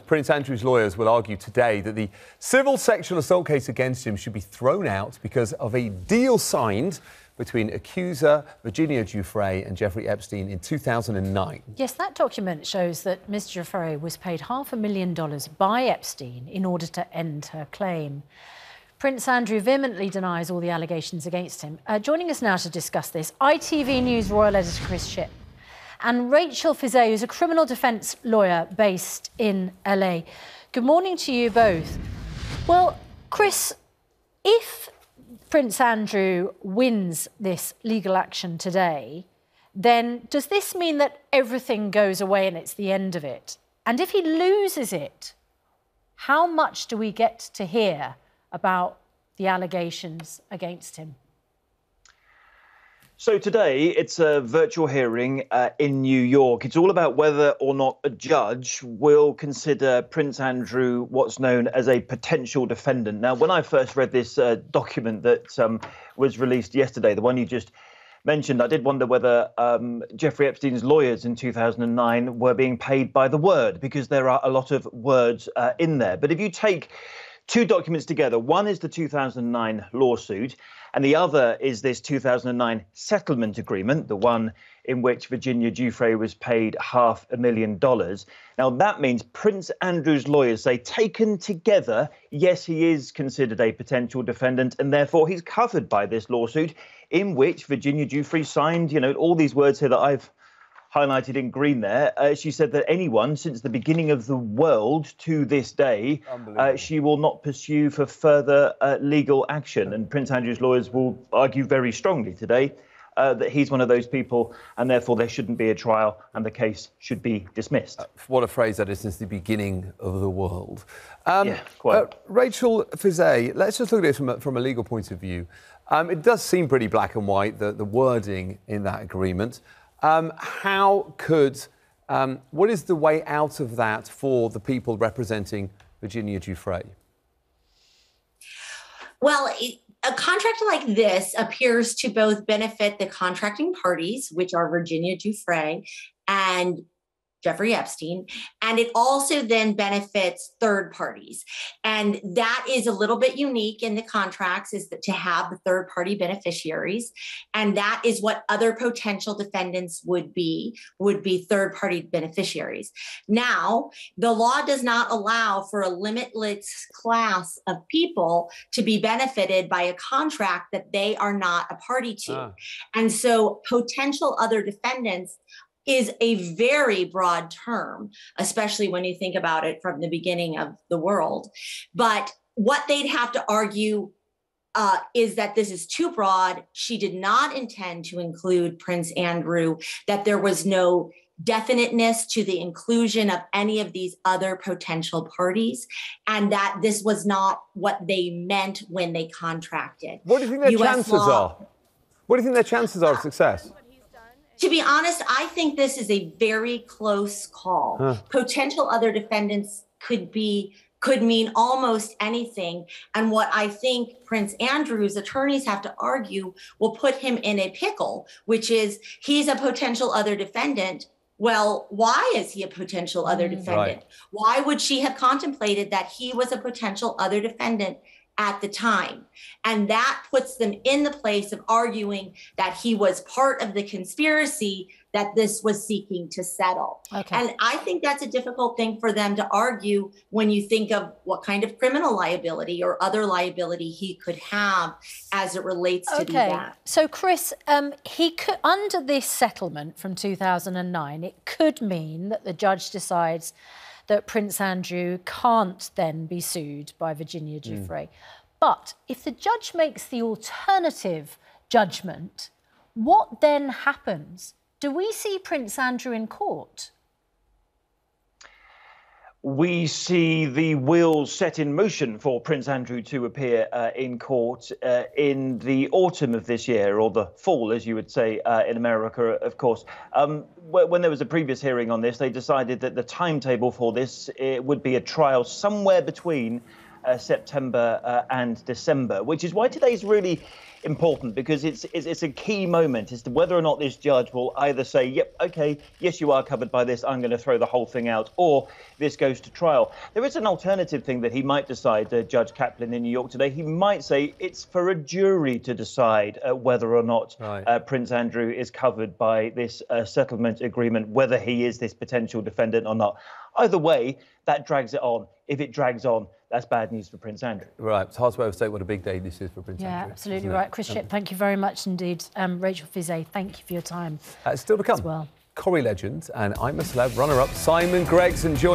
Prince Andrew's lawyers will argue today that the civil sexual assault case against him should be thrown out because of a deal signed between accuser Virginia Giuffre and Jeffrey Epstein in 2009. Yes, that document shows that Ms. Giuffre was paid $500,000 by Epstein in order to end her claim. Prince Andrew vehemently denies all the allegations against him. Joining us now to discuss this, ITV News Royal Editor Chris Shipp and Rachel Fiset, who's a criminal defence lawyer based in LA. Good morning to you both. Well, Chris, if Prince Andrew wins this legal action today, then does this mean that everything goes away and it's the end of it? And if he loses it, how much do we get to hear about the allegations against him? So today, it's a virtual hearing in New York. It's all about whether or not a judge will consider Prince Andrew what's known as a potential defendant. Now, when I first read this document that was released yesterday, the one you just mentioned, I did wonder whether Jeffrey Epstein's lawyers in 2009 were being paid by the word, because there are a lot of words in there. But if you take two documents together, one is the 2009 lawsuit, and the other is this 2009 settlement agreement, the one in which Virginia Giuffre was paid $500,000. Now, that means Prince Andrew's lawyers say, taken together, yes, he is considered a potential defendant, and therefore he's covered by this lawsuit in which Virginia Giuffre signed, all these words here that I've highlighted in green there. She said that anyone since the beginning of the world to this day, she will not pursue for further legal action. And Prince Andrew's lawyers will argue very strongly today that he's one of those people, and therefore there shouldn't be a trial and the case should be dismissed. What a phrase that is, since the beginning of the world. Yeah, quite. Rachel Fiset, let's just look at it from a legal point of view. It does seem pretty black and white, the wording in that agreement. How could, what is the way out of that for the people representing Virginia Giuffre? Well, a contract like this appears to both benefit the contracting parties, which are Virginia Giuffre and Jeffrey Epstein, and it also then benefits third parties. And that is a little bit unique in the contracts, is that to have the third party beneficiaries. And that is what other potential defendants would be third party beneficiaries. Now, the law does not allow for a limitless class of people to be benefited by a contract that they are not a party to. And so potential other defendants is a very broad term, especially when you think about it from the beginning of the world. But what they'd have to argue is that this is too broad. She did not intend to include Prince Andrew, that there was no definiteness to the inclusion of any of these other potential parties, and that this was not what they meant when they contracted. What do you think their chances are? What do you think their chances are of success? To be honest, I think this is a very close call. Potential other defendants could mean almost anything. And what I think Prince Andrew's attorneys have to argue will put him in a pickle, which is he's a potential other defendant. Well, why is he a potential other defendant? Right. Why would she have contemplated that he was a potential other defendant at the time? And that puts them in the place of arguing that he was part of the conspiracy that this was seeking to settle. Okay. And I think that's a difficult thing for them to argue when you think of what kind of criminal liability or other liability he could have as it relates to that. So, Chris, he could, under this settlement from 2009, it could mean that the judge decides that Prince Andrew can't then be sued by Virginia Giuffre. But if the judge makes the alternative judgment, what then happens? Do we see Prince Andrew in court? We see the wheels set in motion for Prince Andrew to appear in court in the autumn of this year, or the fall, as you would say in America, of course. When there was a previous hearing on this, they decided that the timetable for this would be a trial somewhere between September and December, which is why today's really important, because it's a key moment as to whether or not this judge will either say, yep, OK, yes, you are covered by this, I'm going to throw the whole thing out, or this goes to trial. There is an alternative thing that he might decide, Judge Kaplan in New York today. He might say it's for a jury to decide whether or not Prince Andrew is covered by this settlement agreement, whether he is this potential defendant or not. Either way, that drags it on. If it drags on, that's bad news for Prince Andrew. Right, it's hard to overstate what a big day this is for Prince Andrew. Yeah, absolutely right. Chris Shipp, thank you very much indeed. Rachel Fiset, thank you for your time. Still to come, as well. Corrie legend and I'm a Celeb runner-up Simon Gregson joins